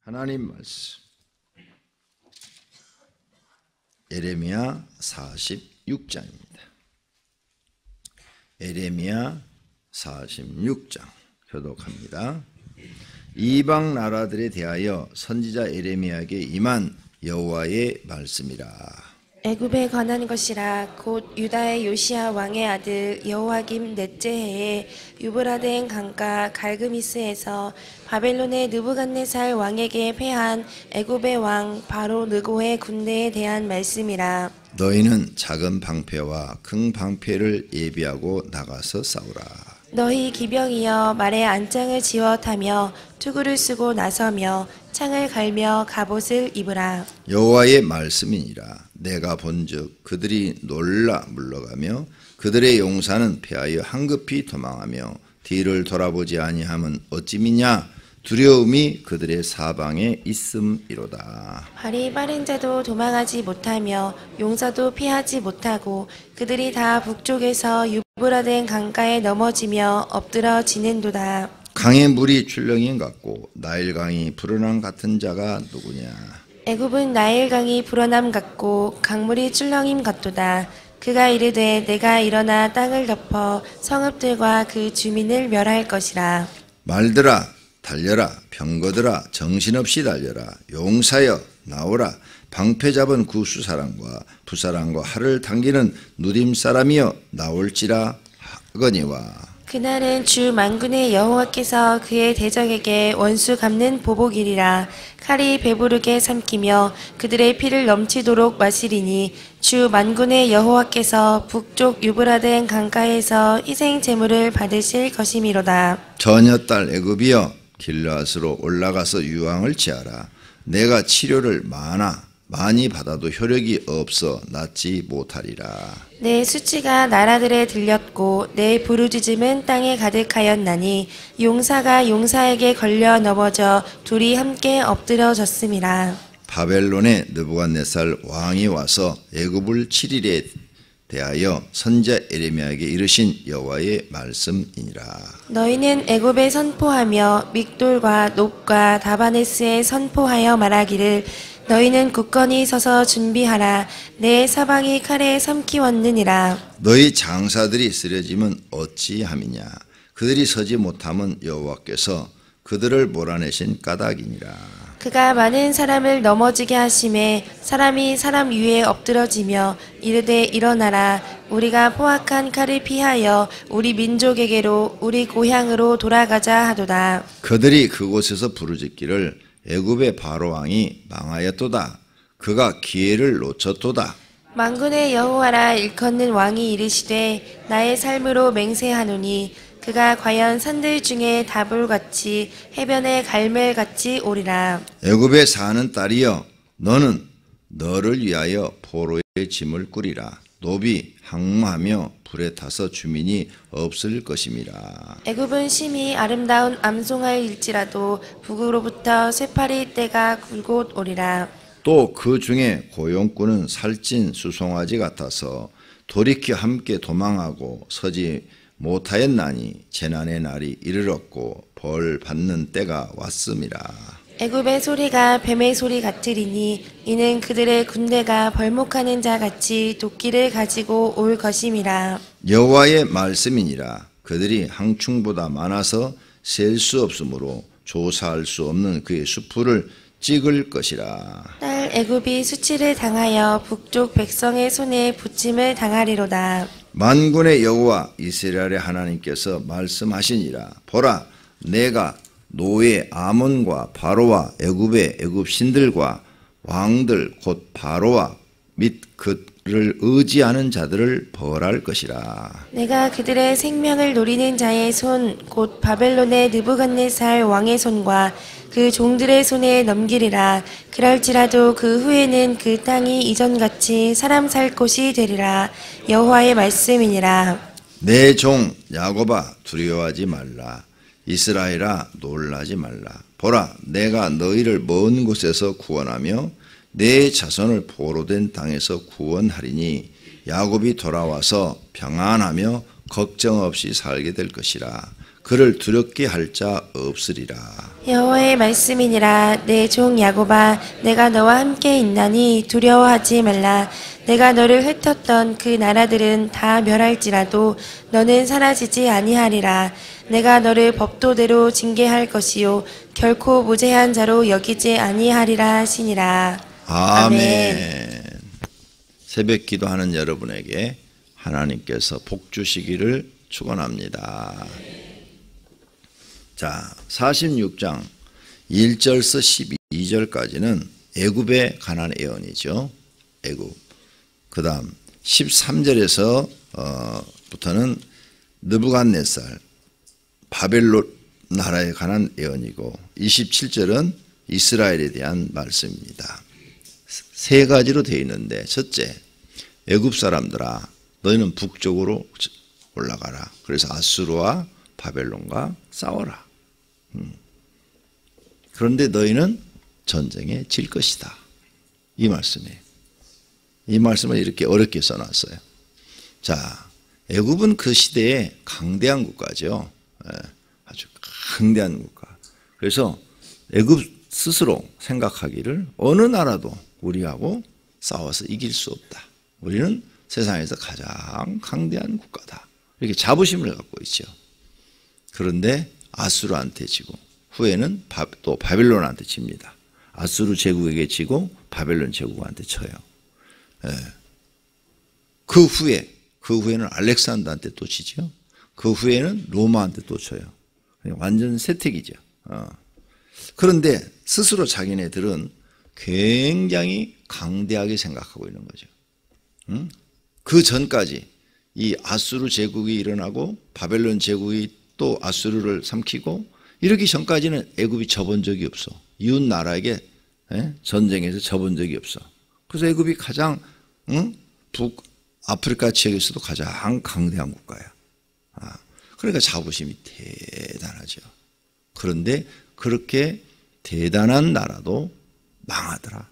하나님 말씀 예레미야 46장입니다. 예레미야 46장 교독합니다. 이방 나라들에 대하여 선지자 예레미야에게 임한 여호와의 말씀이라. 애굽에 관한 것이라. 곧 유다의 요시야 왕의 아들 여호와김 넷째 해에 유브라덴 강가 갈그미스에서 바벨론의 느부갓네살 왕에게 패한 애굽의 왕 바로 느고의 군대에 대한 말씀이라. 너희는 작은 방패와 큰 방패를 예비하고 나가서 싸우라. 너희 기병이여 말에 안장을 지어 타며 투구를 쓰고 나서며 창을 갈며 갑옷을 입으라. 여호와의 말씀이니라. 내가 본즉 그들이 놀라 물러가며 그들의 용사는 패하여 황급히 도망하며 뒤를 돌아보지 아니함은 어찌미냐. 두려움이 그들의 사방에 있음이로다. 발이 빠른 자도 도망하지 못하며 용사도 피하지 못하고 그들이 다 북쪽에서 유브라덴 강가에 넘어지며 엎드러지는도다. 강의 물이 출렁임 같고 나일강이 불어남 같은 자가 누구냐. 애굽은 나일강이 불어남 같고 강물이 출렁임 같도다. 그가 이르되 내가 일어나 땅을 덮어 성읍들과 그 주민을 멸할 것이라. 말들아 달려라. 병거들아 정신없이 달려라. 용사여 나오라. 방패 잡은 구수사람과 부사람과 활을 당기는 누림사람이여 나올지라 하거니와. 그날은 주 만군의 여호와께서 그의 대적에게 원수 갚는 보복이리라. 칼이 배부르게 삼키며 그들의 피를 넘치도록 마시리니 주 만군의 여호와께서 북쪽 유브라덴 강가에서 희생 제물을 받으실 것이미로다. 처녀딸 애굽이여 길르앗으로 올라가서 유황을 취하라. 내가 치료를 많이 받아도 효력이 없어 낫지 못하리라. 내 수치가 나라들에 들렸고 내 부르짖음은 땅에 가득하였나니 용사가 용사에게 걸려 넘어져 둘이 함께 엎드러졌음이라. 바벨론의 느부갓네살 왕이 와서 애굽을 치리에 대하여 선지자 예레미야에게 이르신 여호와의 말씀이니라. 너희는 애굽에 선포하며 믹돌과 놋과 다바네스에 선포하여 말하기를 너희는 굳건히 서서 준비하라. 내 사방이 칼에 삼키웠느니라. 너희 장사들이 쓰러지면 어찌함이냐. 그들이 서지 못함은 여호와께서 그들을 몰아내신 까닭이니라. 그가 많은 사람을 넘어지게 하심에 사람이 사람 위에 엎드러지며 이르되 일어나라. 우리가 포악한 칼을 피하여 우리 민족에게로 우리 고향으로 돌아가자 하도다. 그들이 그곳에서 부르짖기를 애굽의 바로 왕이 망하였도다. 그가 기회를 놓쳤도다. 만군의 여호와라 일컫는 왕이 이르시되 나의 삶으로 맹세하노니 그가 과연 산들 중에 다불같이 해변의 갈멜같이 오리라. 애굽에 사는 딸이여 너는 너를 위하여 포로의 짐을 꾸리라. 노비 항모하며 불에 타서 주민이 없을 것임이라. 애굽은 심히 아름다운 암송아일지라도 북으로부터 쇠파리 떼가 굴곧 오리라. 또 그 중에 고용꾼은 살찐 수송아지 같아서 돌이켜 함께 도망하고 서지 못하였나니 재난의 날이 이르렀고 벌 받는 때가 왔음이라. 애굽의 소리가 뱀의 소리 같으리니 이는 그들의 군대가 벌목하는 자 같이 도끼를 가지고 올 것임이라. 여호와의 말씀이니라. 그들이 항충보다 많아서 셀 수 없으므로 조사할 수 없는 그의 수풀을 찍을 것이라. 딸 애굽이 수치를 당하여 북쪽 백성의 손에 부침을 당하리로다. 만군의 여호와 이스라엘의 하나님께서 말씀하시니라. 보라 내가 노예 아몬과 바로와 애굽의 애굽 신들과 왕들 곧 바로와 및 그를 의지하는 자들을 벌할 것이라. 내가 그들의 생명을 노리는 자의 손 곧 바벨론의 느부갓네살 왕의 손과 그 종들의 손에 넘기리라. 그럴지라도 그 후에는 그 땅이 이전같이 사람 살 곳이 되리라. 여호와의 말씀이니라. 내 종 야곱아 두려워하지 말라. 이스라엘아 놀라지 말라. 보라 내가 너희를 먼 곳에서 구원하며 내 자손을 포로된 땅에서 구원하리니 야곱이 돌아와서 평안하며 걱정 없이 살게 될 것이라. 그를 두렵게 할 자 없으리라. 여호와의 말씀이니라. 내 종 야곱아, 내가 너와 함께 있나니 두려워하지 말라. 내가 너를 흩었던 그 나라들은 다 멸할지라도 너는 사라지지 아니하리라. 내가 너를 법도대로 징계할 것이요 결코 무죄한 자로 여기지 아니하리라 하시니라. 아멘. 새벽 기도하는 여러분에게 하나님께서 복 주시기를 축원합니다. 자, 46장 1절서 12절까지는 애굽에 관한 예언이죠. 애굽. 그 다음 13절에서 부터는 느부갓네살 바벨론 나라에 관한 예언이고 27절은 이스라엘에 대한 말씀입니다. 세 가지로 되어 있는데, 첫째, 애굽 사람들아 너희는 북쪽으로 올라가라. 그래서 아수르와 바벨론과 싸워라. 그런데 너희는 전쟁에 질 것이다. 이 말씀이에요. 이 말씀을 이렇게 어렵게 써놨어요. 자, 애굽은 그 시대에 강대한 국가죠. 아주 강대한 국가. 그래서 애굽 스스로 생각하기를 어느 나라도 우리하고 싸워서 이길 수 없다. 우리는 세상에서 가장 강대한 국가다. 이렇게 자부심을 갖고 있죠. 그런데 아수르한테 지고 후에는 또 바벨론한테 집니다. 아수르 제국에게 지고 바벨론 제국한테 쳐요. 그 후에는 알렉산더한테 또 지죠. 그 후에는 로마한테 또 쳐요. 완전 세택이죠. 그런데 스스로 자기네들은 굉장히 강대하게 생각하고 있는 거죠. 그 전까지 이 아수르 제국이 일어나고 바벨론 제국이 또 아수르를 삼키고 이러기 전까지는 애굽이 져본 적이 없어. 이웃 나라에게 전쟁에서 져본 적이 없어. 그래서 애굽이 가장 북아프리카 지역에서도 가장 강대한 국가야. 그러니까 자부심이 대단하죠. 그런데 그렇게 대단한 나라도 망하더라.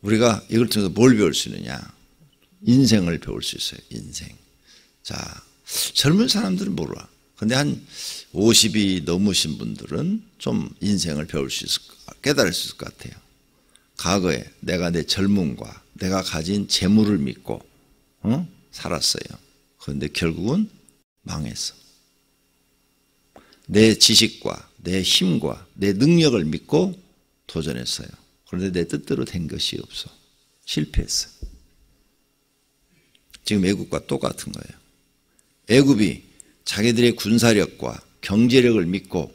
우리가 이걸 통해서 뭘 배울 수 있느냐? 인생을 배울 수 있어요. 인생. 자, 젊은 사람들은 몰라. 근데 한 50이 넘으신 분들은 좀 인생을 배울 수 있을, 깨달을 수 있을 것 같아요. 과거에 내가 내 젊음과 내가 가진 재물을 믿고 살았어요. 그런데 결국은 망했어. 내 지식과 내 힘과 내 능력을 믿고 도전했어요. 그런데 내 뜻대로 된 것이 없어. 실패했어요. 지금 애굽과 똑같은 거예요. 애굽이 자기들의 군사력과 경제력을 믿고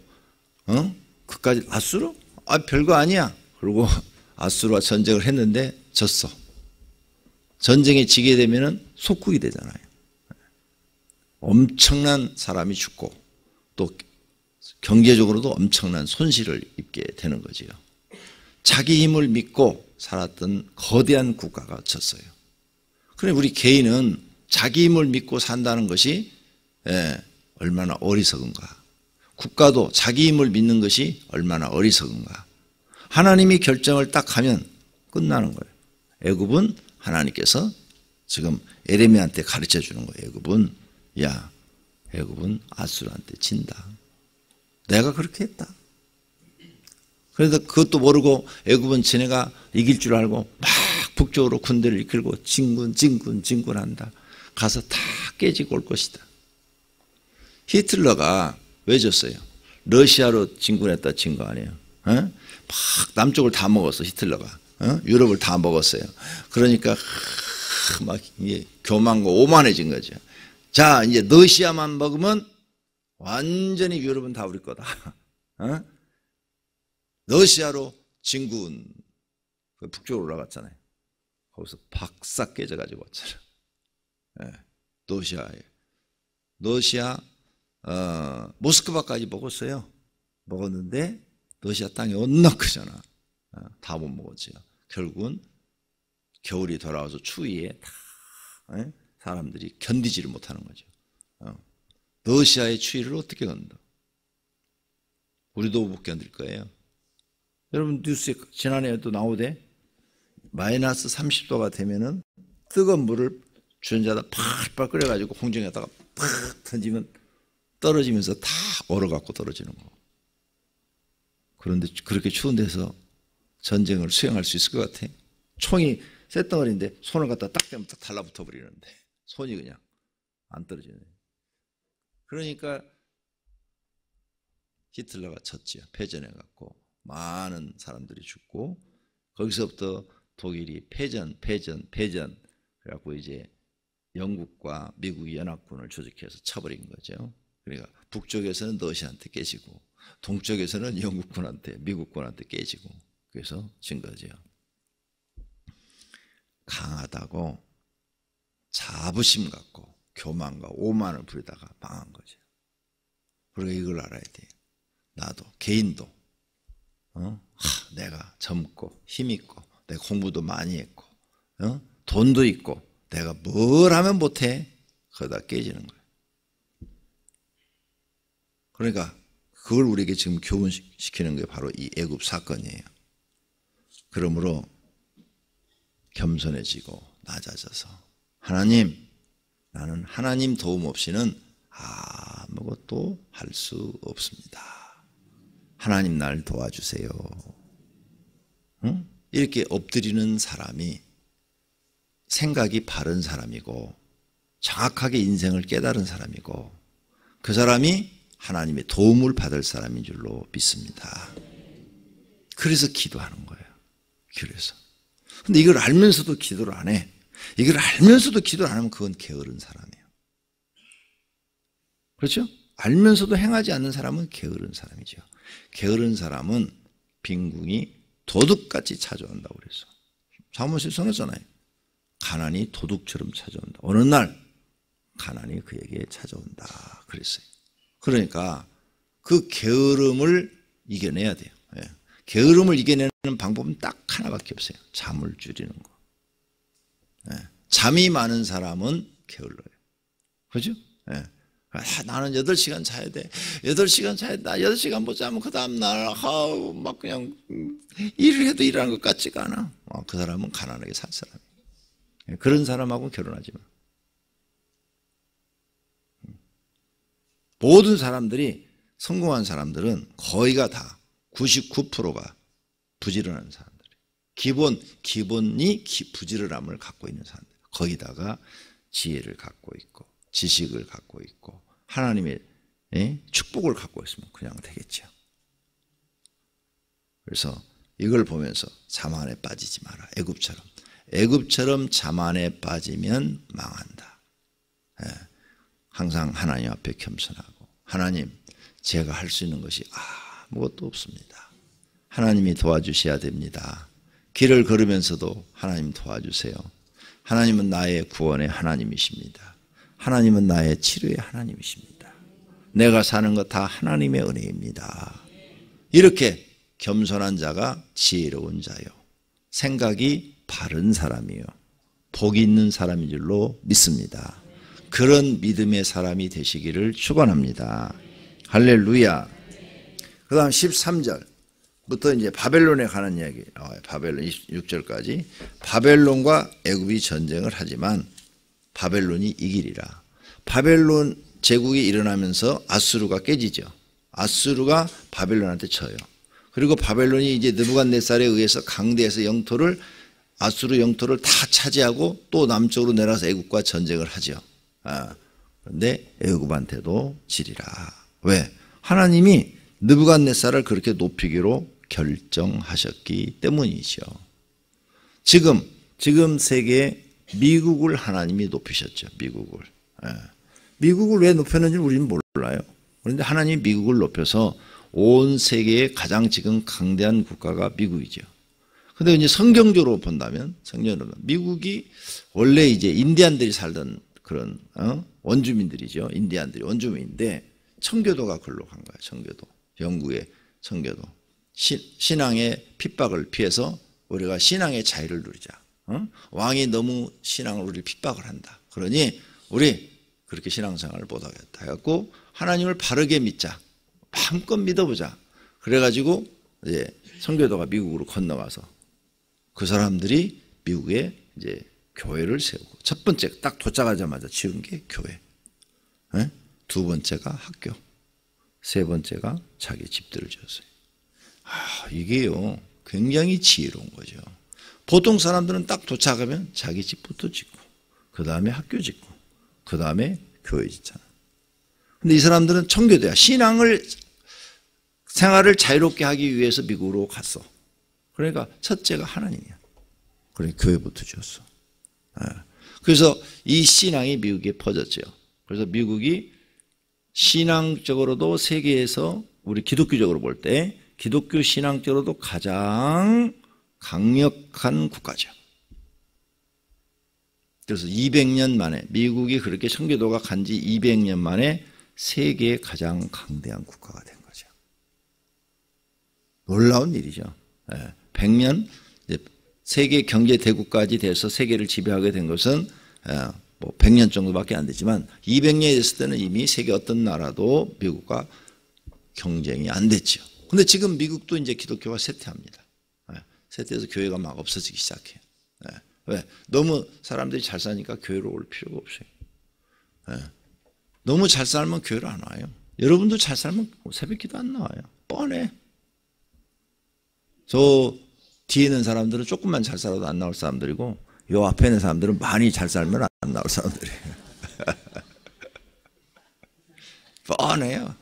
그까지 아수르? 별거 아니야. 그리고 아수르와 전쟁을 했는데 졌어. 전쟁에 지게 되면은 속국이 되잖아요. 엄청난 사람이 죽고 또 경제적으로도 엄청난 손실을 입게 되는 거지요. 자기 힘을 믿고 살았던 거대한 국가가 졌어요. 그래 우리 개인은 자기 힘을 믿고 산다는 것이 얼마나 어리석은가. 국가도 자기 힘을 믿는 것이 얼마나 어리석은가. 하나님이 결정을 딱 하면 끝나는 거예요. 애굽은 하나님께서 지금 에레미야한테 가르쳐 주는 거예요. 애굽은 아수르한테 진다. 내가 그렇게 했다. 그래서 그것도 모르고 애굽은 지네가 이길 줄 알고 막 북쪽으로 군대를 이끌고 진군한다. 가서 다 깨지고 올 것이다. 히틀러가 왜 졌어요? 러시아로 진군했다 진 거 아니에요? 막 남쪽을 다 먹었어 히틀러가. 유럽을 다 먹었어요. 그러니까 막 이게 교만과 오만해진 거죠. 자 이제 러시아만 먹으면 완전히 유럽은 다 우리 거다. 러시아로 진군 북쪽으로 올라갔잖아요. 거기서 박싹 깨져가지고 왔잖아요. 러시아 모스크바까지 먹었어요. 먹었는데 러시아 땅이 워낙 크잖아. 다 못 먹었죠. 결국은 겨울이 돌아와서 추위에 다 사람들이 견디지를 못하는 거죠. 러시아의 추위를 어떻게 견뎌? 우리도 못 견딜 거예요. 여러분 뉴스에 지난해에도 나오대. 마이너스 30도가 되면은 뜨거운 물을 주전자에다 팔팔 끓여가지고 홍중에다가 팍 던지면 떨어지면서 다 얼어갖고 떨어지는 거. 그런데 그렇게 추운 데서 전쟁을 수행할 수 있을 것 같아? 총이 쇳덩어리인데 손을 갖다 딱 대면 딱 달라붙어 버리는데 손이 그냥 안 떨어지네. 그러니까 히틀러가 쳤지요. 패전해갖고 많은 사람들이 죽고 거기서부터 독일이 패전 그래갖고 이제 영국과 미국이 연합군을 조직해서 쳐버린 거죠. 그러니까 북쪽에서는 러시아한테 깨지고 동쪽에서는 영국군한테 미국군한테 깨지고 그래서 진 거죠. 강하다고 자부심 갖고 교만과 오만을 부리다가 망한 거죠. 우리가 이걸 알아야 돼요. 나도 개인도 내가 젊고 힘있고 내가 공부도 많이 했고 돈도 있고 내가 뭘 하면 못해? 그러다 깨지는 거예요. 그러니까 그걸 우리에게 지금 교훈시키는 게 바로 이 애굽 사건이에요. 그러므로 겸손해지고 낮아져서 하나님, 나는 하나님 도움 없이는 아무것도 할 수 없습니다. 하나님 날 도와주세요. 이렇게 엎드리는 사람이 생각이 바른 사람이고 정확하게 인생을 깨달은 사람이고 그 사람이 하나님의 도움을 받을 사람인 줄로 믿습니다. 그래서 기도하는 거예요. 그래서. 근데 이걸 알면서도 기도를 안 해. 이걸 알면서도 기도를 안 하면 그건 게으른 사람이에요. 그렇죠? 알면서도 행하지 않는 사람은 게으른 사람이죠. 게으른 사람은 빈궁이 도둑같이 찾아온다고 그랬어. 사무실 써놨잖아요. 가난이 도둑처럼 찾아온다. 어느 날 가난이 그에게 찾아온다 그랬어요. 그러니까 그 게으름을 이겨내야 돼요. 예. 게으름을 이겨내는 방법은 딱 하나밖에 없어요. 잠을 줄이는 거. 예. 잠이 많은 사람은 게을러요. 그죠? 예. 나는 8시간 자야 돼. 8시간 자야 돼. 나 8시간 못 자면 그 다음날 막 그냥 일을 해도 일하는 것 같지가 않아. 그 사람은 가난하게 살 사람이에요. 예. 그런 사람하고 결혼하지 마. 모든 사람들이 성공한 사람들은 거의가 다 99%가 부지런한 사람들이에요. 기본이 부지런함을 갖고 있는 사람들. 거기다가 지혜를 갖고 있고 지식을 갖고 있고 하나님의 축복을 갖고 있으면 그냥 되겠죠. 그래서 이걸 보면서 자만에 빠지지 마라. 애굽처럼 자만에 빠지면 망한다. 항상 하나님 앞에 겸손하고 하나님, 제가 할 수 있는 것이 아무것도 없습니다. 하나님이 도와주셔야 됩니다. 길을 걸으면서도 하나님 도와주세요. 하나님은 나의 구원의 하나님이십니다. 하나님은 나의 치료의 하나님이십니다. 내가 사는 것 다 하나님의 은혜입니다. 이렇게 겸손한 자가 지혜로운 자요. 생각이 바른 사람이요. 복이 있는 사람인 줄로 믿습니다. 그런 믿음의 사람이 되시기를 축원합니다. 할렐루야. 그 다음 13절부터 이제 바벨론에 가는 이야기 나와요. 바벨론 26절까지. 바벨론과 애굽이 전쟁을 하지만 바벨론이 이기리라. 바벨론 제국이 일어나면서 아수르가 깨지죠. 아수르가 바벨론한테 져요. 그리고 바벨론이 이제 느부갓네살에 의해서 강대에서 아수르 영토를 다 차지하고 또 남쪽으로 내려서 애굽과 전쟁을 하죠. 그런데 애굽한테도 지리라. 왜? 하나님이 느부갓네살을 그렇게 높이기로 결정하셨기 때문이죠. 지금 세계에 미국을 하나님이 높이셨죠. 미국을 왜 높였는지 우리는 몰라요. 그런데 하나님이 미국을 높여서 온 세계의 가장 지금 강대한 국가가 미국이죠. 근데 이제 성경적으로 본다면 미국이 원래 이제 인디안들이 살던 그런 원주민들이죠. 인디안들이 원주민인데 청교도가 글로 간 거예요. 청교도. 영국의 청교도. 신앙의 핍박을 피해서 우리가 신앙의 자유를 누리자. 왕이 너무 신앙을 우리를 핍박을 한다. 그러니 우리 그렇게 신앙생활을 못하겠다 해갖고 하나님을 바르게 믿자. 마음껏 믿어보자. 그래가지고 이제 청교도가 미국으로 건너가서 그 사람들이 미국에 이제 교회를 세우고 첫 번째 딱 도착하자마자 지은 게 교회. 두 번째가 학교, 세 번째가 자기 집들을 지었어요. 이게요 굉장히 지혜로운 거죠. 보통 사람들은 딱 도착하면 자기 집부터 짓고 그 다음에 학교 짓고 그 다음에 교회 짓잖아. 근데 이 사람들은 청교도야. 신앙을 생활을 자유롭게 하기 위해서 미국으로 갔어. 그러니까 첫째가 하나님이야. 그러니까 교회부터 지었어. 그래서 이 신앙이 미국에 퍼졌죠. 그래서 미국이 신앙적으로도 세계에서 우리 기독교적으로 볼 때 기독교 신앙적으로도 가장 강력한 국가죠. 그래서 200년 만에 미국이 그렇게 청교도가 간 지 200년 만에 세계의 가장 강대한 국가가 된 거죠. 놀라운 일이죠. 100년 세계 경제 대국까지 돼서 세계를 지배하게 된 것은 뭐 100년 정도밖에 안 되지만 200년이 됐을 때는 이미 세계 어떤 나라도 미국과 경쟁이 안 됐죠. 근데 지금 미국도 이제 기독교가 쇠퇴합니다. 쇠퇴해서 교회가 막 없어지기 시작해요. 왜? 너무 사람들이 잘 사니까 교회로 올 필요가 없어요. 너무 잘 살면 교회로 안 와요. 여러분도 잘 살면 새벽기도 안 나와요. 뻔해. 저 뒤에 있는 사람들은 조금만 잘 살아도 안 나올 사람들이고 요 앞에 있는 사람들은 많이 잘 살면 안 나올 사람들이에요. 뻔해요.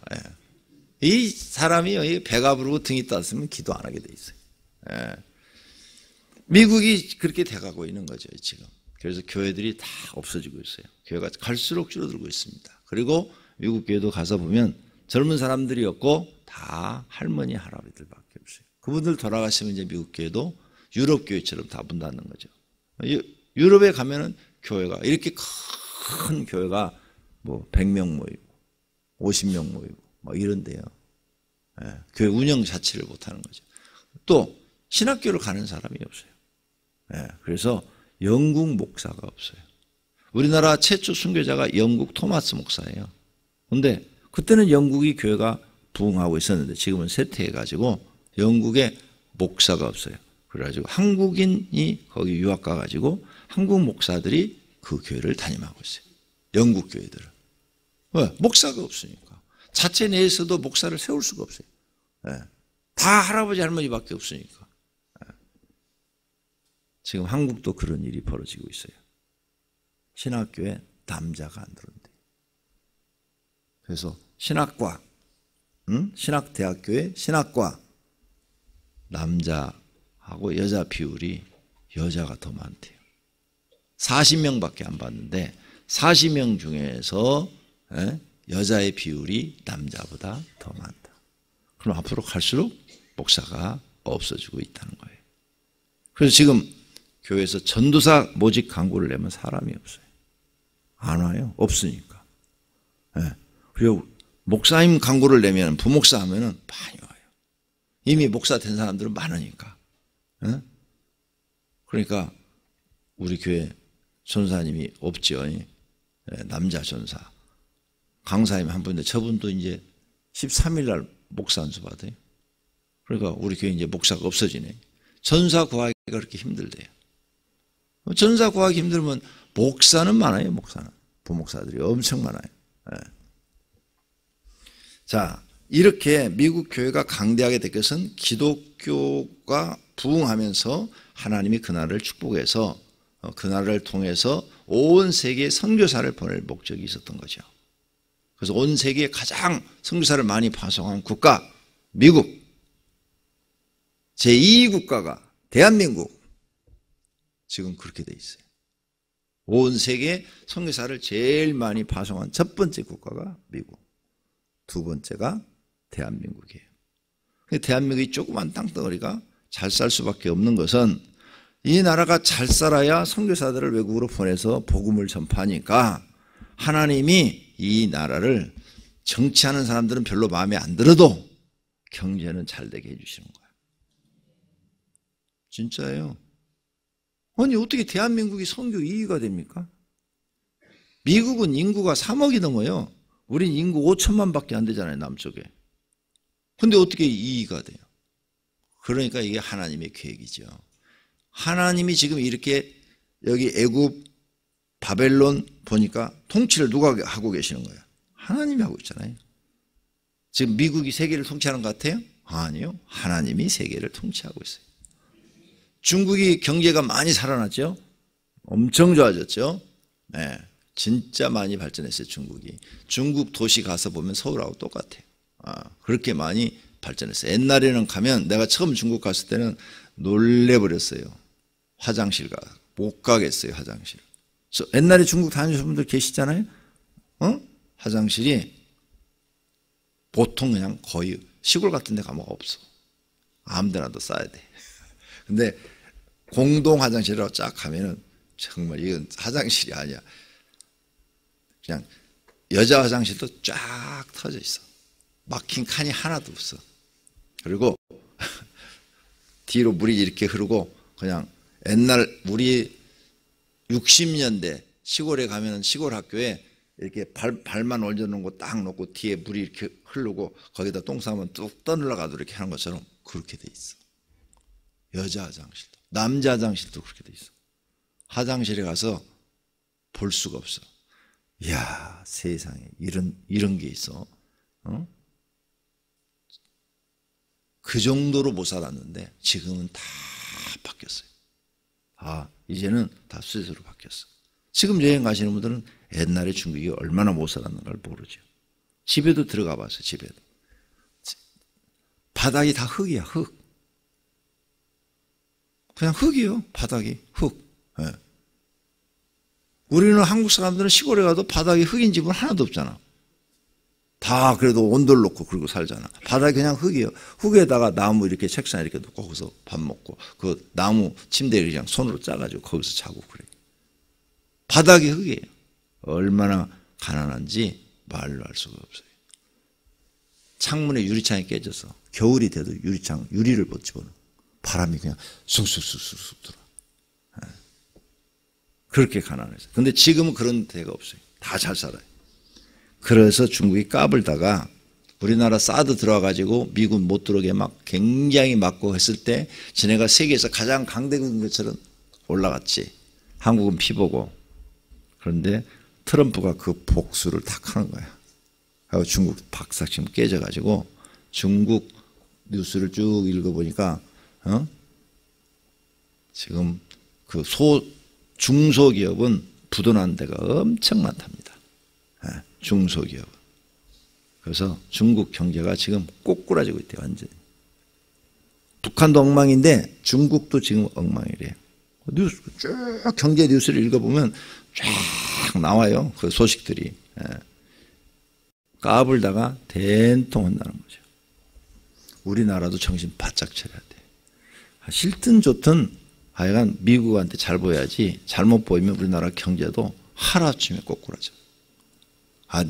이 사람이 배가 부르고 등이 떴으면 기도 안 하게 돼 있어요. 미국이 그렇게 돼가고 있는 거죠 지금. 그래서 교회들이 다 없어지고 있어요. 교회가 갈수록 줄어들고 있습니다. 그리고 미국 교회도 가서 보면 젊은 사람들이 없고 다 할머니 할아버지들밖에 없어요. 그분들 돌아가시면 이제 미국 교회도 유럽 교회처럼 다 문 닫는 거죠. 유럽에 가면은 교회가 이렇게 큰 교회가 뭐 100명 모이고 50명 모이고 뭐 이런데요. 교회 운영 자체를 못하는 거죠. 또 신학교를 가는 사람이 없어요. 그래서 영국 목사가 없어요. 우리나라 최초 순교자가 영국 토마스 목사예요. 그런데 그때는 영국이 교회가 부흥하고 있었는데 지금은 쇠퇴해가지고 영국에 목사가 없어요. 그래가지고 한국인이 거기 유학 가가지고 한국 목사들이 그 교회를 담임하고 있어요. 영국 교회들은. 왜? 목사가 없으니까. 자체 내에서도 목사를 세울 수가 없어요. 다 할아버지 할머니밖에 없으니까. 지금 한국도 그런 일이 벌어지고 있어요. 신학교에 남자가 안 들어온대요. 그래서 신학과, 신학대학교에 신학과 남자하고 여자 비율이 여자가 더 많대요. 40명밖에 안 받는데 40명 중에서 여자의 비율이 남자보다 더 많다. 그럼 앞으로 갈수록 목사가 없어지고 있다는 거예요. 그래서 지금 교회에서 전도사 모집 광고를 내면 사람이 없어요. 안 와요. 없으니까. 그리고 목사님 광고를 내면 부목사 하면은 많이 와요. 이미 목사 된 사람들은 많으니까. 그러니까 우리 교회 전사님이 없죠. 남자 전사. 강사님 한 분인데 저분도 이제 13일 날 목사 안수 받아요. 그러니까 우리 교회 이제 목사가 없어지네. 전사 구하기가 그렇게 힘들대요. 전사 구하기 힘들면 목사는 많아요. 목사는. 부목사들이 엄청 많아요. 자, 이렇게 미국 교회가 강대하게 된 것은 기독교가 부흥하면서 하나님이 그날을 축복해서 그날을 통해서 온 세계에 선교사를 보낼 목적이 있었던 거죠. 그래서 온 세계에 가장 선교사를 많이 파송한 국가 미국, 제2국가가 대한민국. 지금 그렇게 돼 있어요. 온 세계에 선교사를 제일 많이 파송한 첫 번째 국가가 미국, 두 번째가 대한민국이에요. 대한민국이 조그만 땅덩어리가 잘 살 수밖에 없는 것은 이 나라가 잘 살아야 선교사들을 외국으로 보내서 복음을 전파하니까 하나님이 이 나라를 정치하는 사람들은 별로 마음에 안 들어도 경제는 잘 되게 해주시는 거예요. 진짜예요. 아니 어떻게 대한민국이 선교 2위가 됩니까? 미국은 인구가 3억이 넘어요. 우린 인구 5천만 밖에 안 되잖아요. 남쪽에. 근데 어떻게 2위가 돼요? 그러니까 이게 하나님의 계획이죠. 하나님이 지금 이렇게 여기 애굽, 바벨론 보니까 통치를 누가 하고 계시는 거예요? 하나님이 하고 있잖아요. 지금 미국이 세계를 통치하는 것 같아요? 아니요. 하나님이 세계를 통치하고 있어요. 중국이 경제가 많이 살아났죠? 엄청 좋아졌죠? 네, 진짜 많이 발전했어요, 중국이. 중국 도시 가서 보면 서울하고 똑같아요. 그렇게 많이 발전했어요. 옛날에는 가면 내가 처음 중국 갔을 때는 놀래버렸어요. 화장실 못 가겠어요, 화장실. 옛날에 중국 다니신 분들 계시잖아요? 화장실이 보통 그냥 거의 시골 같은 데 가면 없어. 아무 데나도 싸야 돼. 근데 공동 화장실이라고 쫙 가면은 정말 이건 화장실이 아니야. 그냥 여자 화장실도 쫙 터져 있어. 막힌 칸이 하나도 없어. 그리고 뒤로 물이 이렇게 흐르고 그냥 옛날 우리 60년대 시골에 가면 시골 학교에 이렇게 발만 올려놓은 거 딱 놓고 뒤에 물이 이렇게 흐르고 거기다 똥 싸면 뚝 떠늘러가도 이렇게 하는 것처럼 그렇게 돼 있어. 여자 화장실도 남자 화장실도 그렇게 돼 있어. 화장실에 가서 볼 수가 없어. 이야, 세상에 이런 게 있어. 그 정도로 못 살았는데 지금은 다 바뀌었어요. 이제는 다 수제소로 바뀌었어. 지금 여행 가시는 분들은 옛날에 중국이 얼마나 못 살았는가를 모르죠. 집에도 들어가 봤어요. 집에도. 바닥이 다 흙이야. 흙. 그냥 흙이요. 바닥이 흙. 네. 우리는 한국 사람들은 시골에 가도 바닥이 흙인 집은 하나도 없잖아. 다 그래도 온돌 놓고 그러고 살잖아. 바닥이 그냥 흙이에요. 흙에다가 나무 이렇게 책상 이렇게 놓고 거기서 밥 먹고 그 나무 침대를 그냥 손으로 짜가지고 거기서 자고 그래. 바닥이 흙이에요. 얼마나 가난한지 말로 할 수가 없어요. 창문에 유리창이 깨져서 겨울이 돼도 유리를 못 집어넣어. 바람이 그냥 쑥쑥쑥쑥 들어. 그렇게 가난해서. 근데 지금은 그런 데가 없어요. 다 잘 살아요. 그래서 중국이 까불다가 우리나라 사드 들어와가지고 미국 못 들어오게 막 굉장히 막고 했을 때 지네가 세계에서 가장 강대국인 것처럼 올라갔지. 한국은 피보고. 그런데 트럼프가 그 복수를 탁 하는 거야. 하고 중국 박사심 깨져가지고 중국 뉴스를 쭉 읽어보니까 지금 그 중소기업은 부도난 데가 엄청 많답니다. 중소기업. 그래서 중국 경제가 지금 꼬꾸라지고 있대요. 완전히. 북한도 엉망인데 중국도 지금 엉망이래요. 뉴스 쭉 경제 뉴스를 읽어보면 쫙 나와요. 그 소식들이. 까불다가 된통 한다는 거죠. 우리나라도 정신 바짝 차려야 돼. 싫든 좋든 하여간 미국한테 잘 보여야지 잘못 보이면 우리나라 경제도 하루아침에 꼬꾸라져.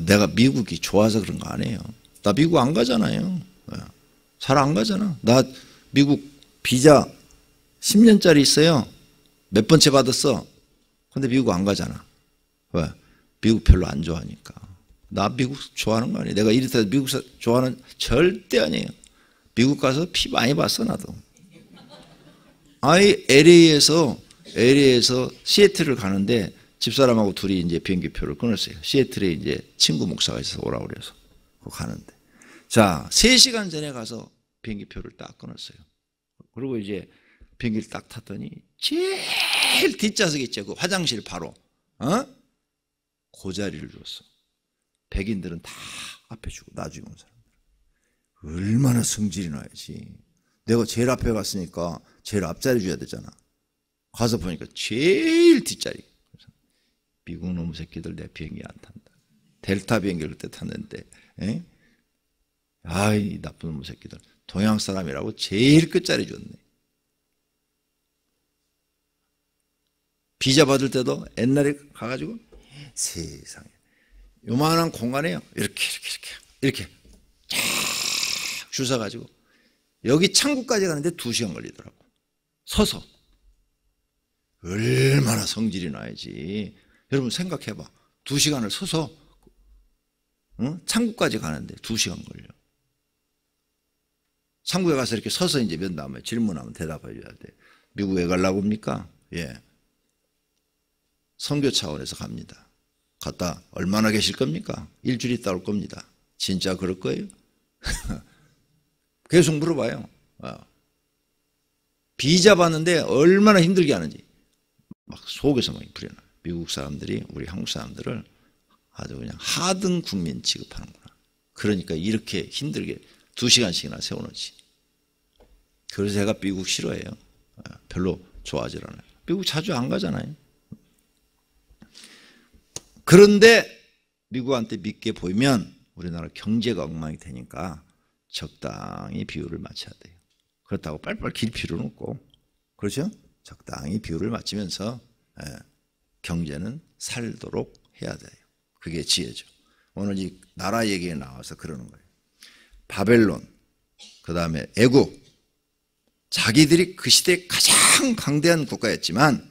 내가 미국이 좋아서 그런 거 아니에요. 나 미국 안 가잖아요. 잘 안 가잖아. 나 미국 비자 10년짜리 있어요. 몇 번째 받았어. 근데 미국 안 가잖아. 왜? 미국 별로 안 좋아하니까. 나 미국 좋아하는 거 아니에요. 내가 이렇게 미국 좋아하는 절대 아니에요. 미국 가서 피 많이 봤어 나도. LA에서 시애틀을 가는데 집사람하고 둘이 이제 비행기표를 끊었어요. 시애틀에 이제 친구 목사가 있어서 오라고 그래서 가는데. 자, 3시간 전에 가서 비행기표를 딱 끊었어요. 그리고 이제 비행기를 딱 탔더니 제일 뒷좌석에 있죠. 그 화장실 바로. 그 자리를 줬어. 백인들은 다 앞에 주고 나중에 온 사람들. 얼마나 성질이 나야지. 내가 제일 앞에 갔으니까 제일 앞자리 줘야 되잖아. 가서 보니까 제일 뒷자리. 미국 놈의 새끼들 내 비행기 안 탄다. 델타 비행기를 그때 탔는데, 이 나쁜 놈의 새끼들. 동양 사람이라고 제일 끝자리 줬네. 비자 받을 때도 옛날에 가가지고 세상에 요만한 공간에요. 이렇게 쫙 줄 서가지고 여기 창구까지 가는데 2시간 걸리더라고. 서서. 얼마나 성질이 나야지. 여러분 생각해봐. 2시간을 서서 창구까지 가는데 2시간 걸려. 창구에 가서 이렇게 서서 이제 면담에 질문하면 대답해줘야 돼. 미국 왜 가려고 합니까? 예. 선교 차원에서 갑니다. 갔다 얼마나 계실 겁니까? 일주일 있다 올 겁니다. 진짜 그럴 거예요? 계속 물어봐요. 비자 받는데 얼마나 힘들게 하는지 막 속에서 막 불이 나요. 미국 사람들이 우리 한국 사람들을 아주 그냥 하등 국민 취급하는구나. 그러니까 이렇게 힘들게 2시간씩이나 세워놓지. 그래서 제가 미국 싫어해요. 별로 좋아하지 않아요. 미국 자주 안 가잖아요. 그런데 미국한테 믿게 보이면 우리나라 경제가 엉망이 되니까 적당히 비율을 맞춰야 돼요. 그렇다고 빨리빨리 길 필요는 없고, 그렇죠? 적당히 비율을 맞추면서 경제는 살도록 해야 돼요. 그게 지혜죠. 오늘 이 나라 얘기에 나와서 그러는 거예요. 바벨론, 그 다음에 애굽, 자기들이 그 시대에 가장 강대한 국가였지만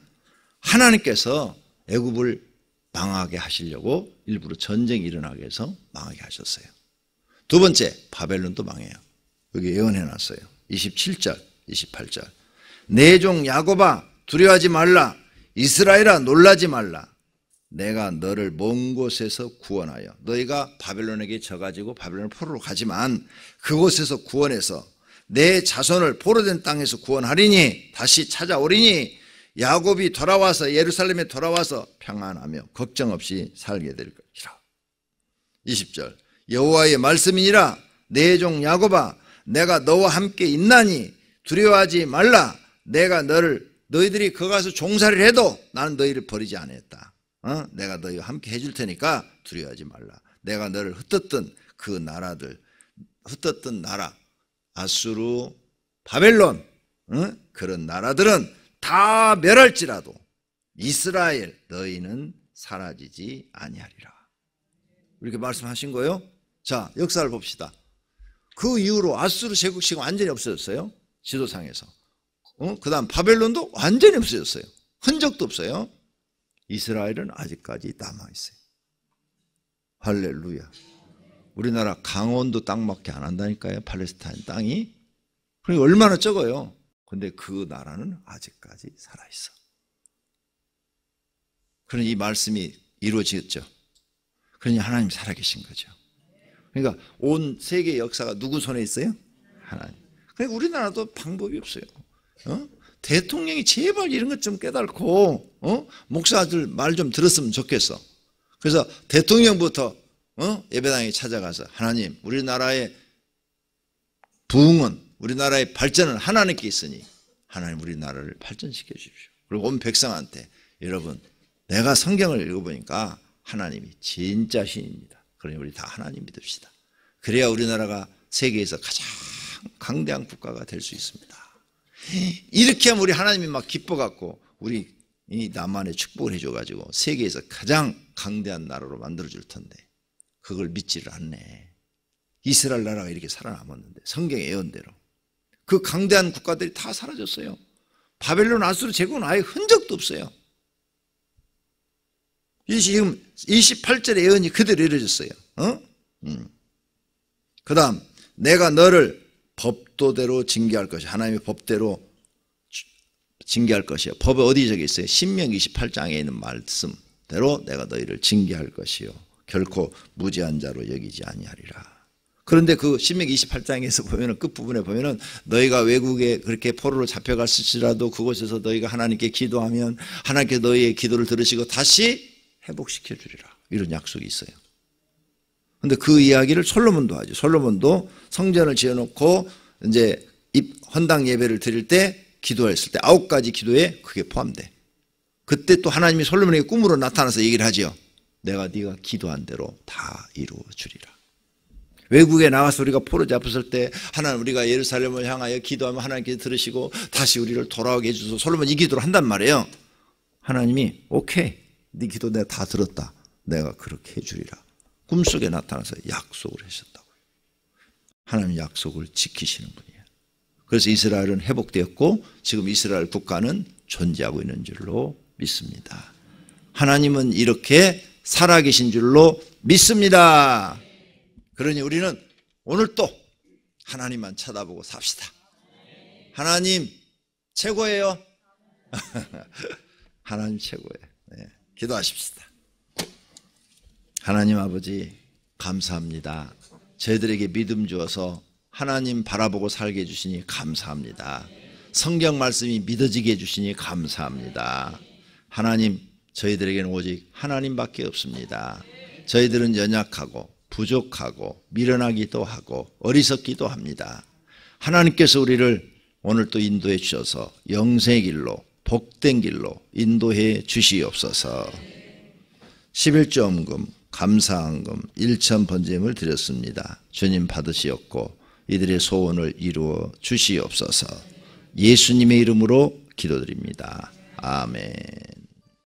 하나님께서 애굽을 망하게 하시려고 일부러 전쟁이 일어나게 해서 망하게 하셨어요. 두 번째, 바벨론도 망해요. 여기 예언해놨어요. 27절, 28절. 내 종 야곱아 두려워하지 말라. 이스라엘아 놀라지 말라. 내가 너를 먼 곳에서 구원하여, 너희가 바벨론에게 져가지고 바벨론 포로로 가지만 그곳에서 구원해서 내 자손을 포로된 땅에서 구원하리니, 다시 찾아오리니 야곱이 돌아와서 예루살렘에 돌아와서 평안하며 걱정 없이 살게 될 것이라. 20절. 여호와의 말씀이니라. 내 종 야곱아 내가 너와 함께 있나니 두려워하지 말라. 내가 너희들이 거기 가서 종살이를 해도 나는 너희를 버리지 않았다. 내가 너희와 함께 해줄 테니까 두려워하지 말라. 내가 너를 흩었던 그 나라들, 흩었던 나라, 아수르, 바벨론, 그런 나라들은 다 멸할지라도 이스라엘 너희는 사라지지 아니하리라. 이렇게 말씀하신 거예요. 자, 역사를 봅시다. 그 이후로 아수르 제국이 완전히 없어졌어요. 지도상에서. 그 다음 바벨론도 완전히 없어졌어요. 흔적도 없어요. 이스라엘은 아직까지 남아있어요. 할렐루야. 우리나라 강원도 땅밖에 안 한다니까요. 팔레스타인 땅이. 그러니까 얼마나 적어요. 근데 그 나라는 아직까지 살아있어. 그러니 이 말씀이 이루어지겠죠. 그러니 하나님이 살아계신 거죠. 그러니까 온 세계 역사가 누구 손에 있어요? 하나님. 그러니까 우리나라도 방법이 없어요. 대통령이 제발 이런 것 좀 깨닫고 목사들 말 좀 들었으면 좋겠어. 그래서 대통령부터 예배당에 찾아가서 하나님, 우리나라의 부흥은, 우리나라의 발전은 하나님께 있으니 하나님 우리나라를 발전시켜 주십시오. 그리고 온 백성한테, 여러분 내가 성경을 읽어보니까 하나님이 진짜 신입니다. 그러니 우리 다 하나님 믿읍시다. 그래야 우리나라가 세계에서 가장 강대한 국가가 될 수 있습니다. 이렇게 하면 우리 하나님이 막 기뻐갖고 우리 이 남한에 축복을 해줘가지고 세계에서 가장 강대한 나라로 만들어줄 텐데 그걸 믿지를 않네. 이스라엘 나라가 이렇게 살아남았는데 성경의 예언대로 그 강대한 국가들이 다 사라졌어요. 바벨론, 아수르 제국은 아예 흔적도 없어요. 이 지금 28절의 예언이 그대로 이루어졌어요. 그 다음, 내가 너를 법도대로 징계할 것이야. 하나님의 법대로 징계할 것이요. 법에 어디 적혀 있어요? 신명기 28장에 있는 말씀대로 내가 너희를 징계할 것이요. 결코 무죄한 자로 여기지 아니하리라. 그런데 그 신명기 28장에서 보면은 끝부분에 보면은 너희가 외국에 그렇게 포로로 잡혀갔을지라도 그곳에서 너희가 하나님께 기도하면 하나님께 너희의 기도를 들으시고 다시 회복시켜 주리라. 이런 약속이 있어요. 근데 그 이야기를 솔로몬도 하죠. 솔로몬도 성전을 지어놓고 이제 헌당 예배를 드릴 때 기도했을 때 9가지 기도에 그게 포함돼. 그때 또 하나님이 솔로몬에게 꿈으로 나타나서 얘기를 하죠. 내가 네가 기도한 대로 다 이루어 주리라. 외국에 나가서 우리가 포로 잡혔을 때 하나님, 우리가 예루살렘을 향하여 기도하면 하나님께서 들으시고 다시 우리를 돌아오게 해주셔서 솔로몬 이 기도를 한단 말이에요. 하나님이 오케이, 네 기도 내가 다 들었다. 내가 그렇게 해주리라. 꿈속에 나타나서 약속을 하셨다고요. 하나님 약속을 지키시는 분이에요. 그래서 이스라엘은 회복되었고 지금 이스라엘 국가는 존재하고 있는 줄로 믿습니다. 하나님은 이렇게 살아계신 줄로 믿습니다. 그러니 우리는 오늘 또 하나님만 쳐다보고 삽시다. 하나님 최고예요. 하나님 최고예요. 네, 기도하십시다. 하나님 아버지 감사합니다. 저희들에게 믿음 주어서 하나님 바라보고 살게 해주시니 감사합니다. 성경 말씀이 믿어지게 해주시니 감사합니다. 하나님, 저희들에게는 오직 하나님밖에 없습니다. 저희들은 연약하고 부족하고 미련하기도 하고 어리석기도 합니다. 하나님께서 우리를 오늘 또 인도해 주셔서 영생의 길로, 복된 길로 인도해 주시옵소서. 11조음금, 감사한금 1천 번제물을 드렸습니다. 주님 받으시옵고 이들의 소원을 이루어 주시옵소서. 예수님의 이름으로 기도드립니다. 아멘.